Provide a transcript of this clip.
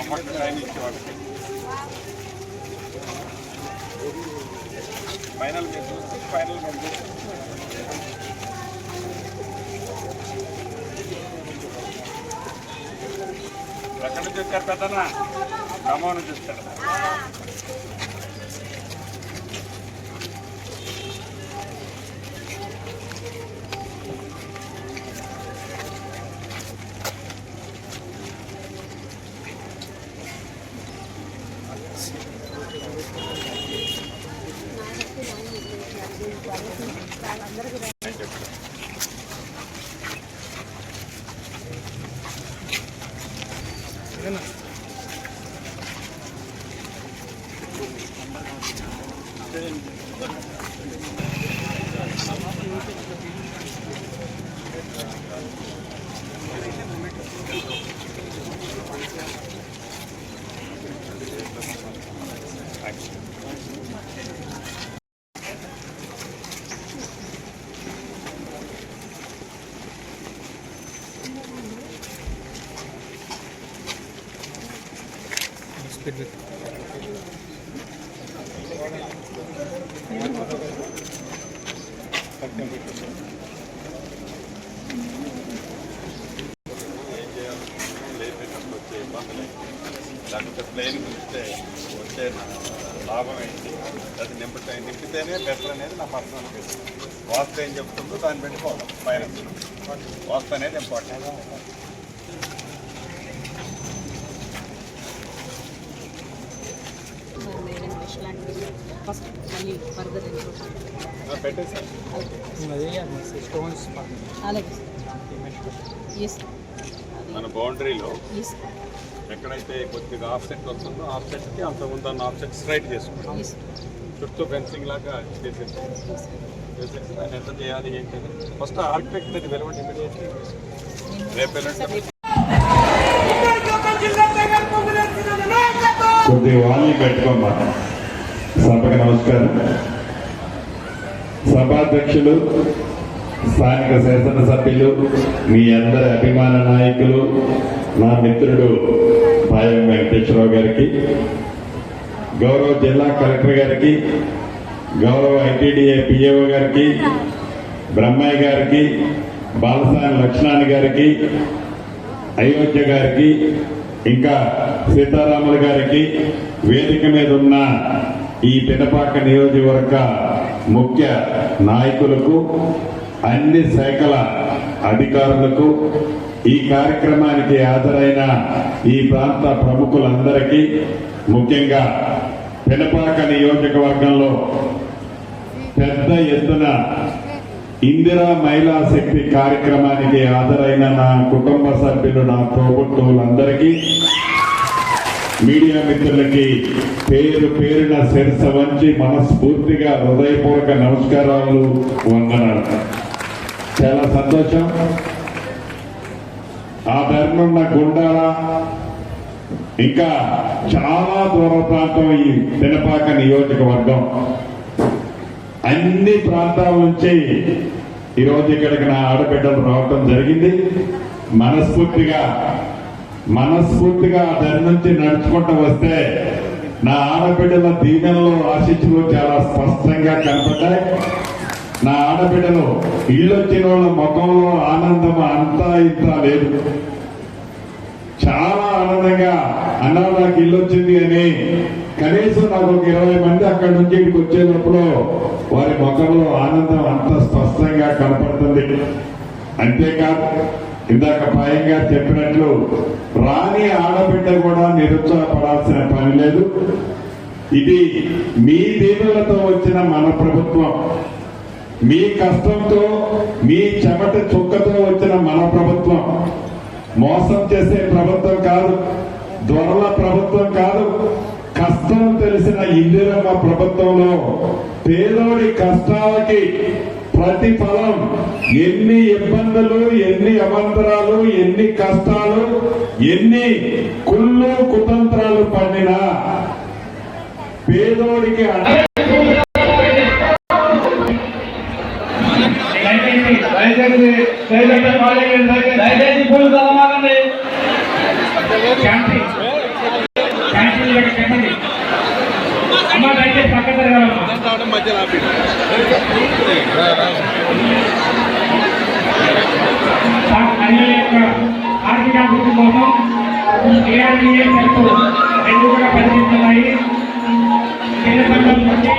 అమ్మకి train ఇచ్చేవాళ్ళకి final final ఎక్కడి నుంచి వచ్చారు పెద్దనా? ఖమ్మం నుంచి వచ్చారు. లేకపోతే ప్లేన్ గురిస్తే వచ్చే లాభం ఏంటి, అది నింపితేనే బెటర్ అనేది నా పర్సనల్ ఫీలింగ్. వాస్తు ఏం చెప్తుందో దాన్ని బట్టి పోదాం. ఫైనాన్స్ వాస్తు అనేది ఇంపార్టెంట్. మన బౌండరీలో ఎక్కడైతే కొద్దిగా ఆఫ్సెట్ వస్తుందో ఆఫ్సెట్కి అంతకుముందు అన్న ఆఫ్సెట్ స్ట్రైట్ చేసుకోండి. చుట్టూ ఫెన్సింగ్ లాగా చేసేసి దాన్ని ఎంత చేయాలి ఏంటి ఫస్ట్ ఆర్కిటెక్ట్ అది వెలవండి. ఇమీడియట్లీ రేపు కొద్దిగా వాళ్ళని పెట్టుకోమ్మా. సభకు నమస్కారం. సభాధ్యక్షులు, స్థానిక శాసనసభ్యులు, మీ అందరి అభిమాన నాయకులు, నా మిత్రుడు పాయం వెంకటేశ్వరరావు గారికి, గౌరవ జిల్లా కలెక్టర్ గారికి, గౌరవ ఐటీడీఏ పిఏఓ గారికి, బ్రహ్మయ్య గారికి, బాలసాని లక్ష్మణ్ గారికి, అయోధ్య గారికి, ఇంకా సీతారాములు గారికి, వేదిక మీద ఉన్న ఈ పినపాక నియోజకవర్గ ముఖ్య నాయకులకు, అన్ని శాఖల అధికారులకు, ఈ కార్యక్రమానికి హాజరైన ఈ ప్రాంత ప్రముఖులందరికీ, ముఖ్యంగా పినపాక నియోజకవర్గంలో పెద్ద ఎత్తున ఇందిరా మహిళా శక్తి కార్యక్రమానికి హాజరైన నా కుటుంబ సభ్యులు, నా తోబుట్టువులందరికీ, మీడియా మిత్రులకి పేరు పేరున శిరస వంచి మనస్ఫూర్తిగా హృదయపూర్వక నమస్కారాలు, వందనాలు. చాలా సంతోషం. ఆ ధర్మం గుండాల ఇంకా చాలా దూర ప్రాంతం ఈ పినపాక నియోజకవర్గం, అన్ని ప్రాంతాల నుంచి ఈరోజు ఇక్కడికి నా ఆడబిడ్డలు రావటం జరిగింది. మనస్ఫూర్తిగా దాని నుంచి నడుచుకుంటూ వస్తే నా ఆడబిడ్డల దీవెనలో ఆశించులు చాలా స్పష్టంగా కనపడ్డాయి. నా ఆడబిడ్డలు ఇళ్ళొచ్చిన వాళ్ళ ముఖంలో ఆనందం అంతా ఇంత లేదు. చాలా ఆనందంగా అన్నా నాకు ఇల్లు వచ్చింది అని కనీసం నాకు ఒక 20 మంది అక్కడి నుంచి ఇక్కడికి వచ్చేటప్పుడు వారి ముఖంలో ఆనందం అంత స్పష్టంగా కనపడుతుంది. అంతేకాదు, ఇందాక పాయంగా చెప్పినట్లు రాని ఆడబిడ్డ కూడా నిరుత్సాహపడాల్సిన పని లేదు. ఇది మీ దీవులతో వచ్చిన మన ప్రభుత్వం, మీ కష్టంతో, మీ చెమట చుక్కతో వచ్చిన మన ప్రభుత్వం. మోసం చేసే ప్రభుత్వం కాదు, దొరల ప్రభుత్వం కాదు. కష్టం తెలిసిన ఇందిరమ్మ ప్రభుత్వంలో పేదోడి కష్టాలకి ప్రతిఫలం, ఎన్ని ఇబ్బందులు, ఎన్ని అమంతరాలు, ఎన్ని కష్టాలు, ఎన్ని కుళ్ళు కుతంత్రాలు పడినా పేదోడికి చెప్పండి అమ్మ దయచేసి పక్క జరగాలమ్మా. మధ్యలో ఆపి. మహిళల యొక్క ఆర్థిక అభివృద్ధి కోసం ఏఆర్డీఏ సెల్ఫ్ రెండు కూడా పనిచేస్తున్నాయి. కేంద్ర సంఘం నుంచి